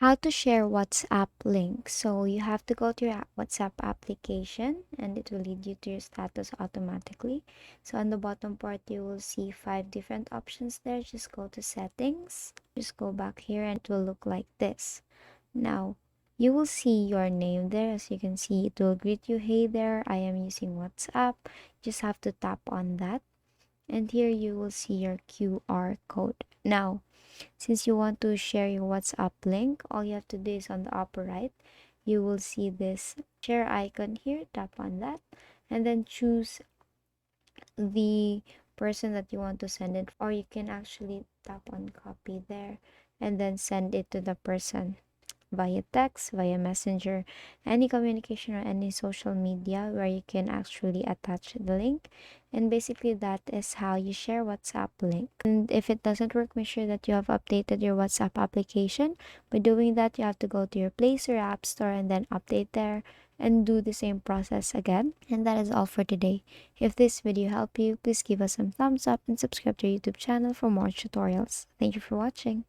How to share WhatsApp link. So you have to go to your WhatsApp application and it will lead you to your status automatically. So on the bottom part, you will see 5 different options there. Just go to settings, just go back here and it will look like this. Now, you will see your name there. As you can see, it will greet you, hey there, I am using WhatsApp. Just have to tap on that. And here you will see your QR code. Now, since you want to share your WhatsApp link, all you have to do is on the upper right, you will see this share icon here. Tap on that and then choose the person that you want to send it, or you can actually tap on copy there and then send it to the person via text, via messenger, any communication or any social media where you can actually attach the link. And basically that is how you share WhatsApp link. And if it doesn't work, make sure that you have updated your WhatsApp application. By doing that, you have to go to your Play Store, App Store, and then update there and do the same process again. And that is all for today. If this video helped you, please give us some thumbs up and subscribe to our YouTube channel for more tutorials. Thank you for watching.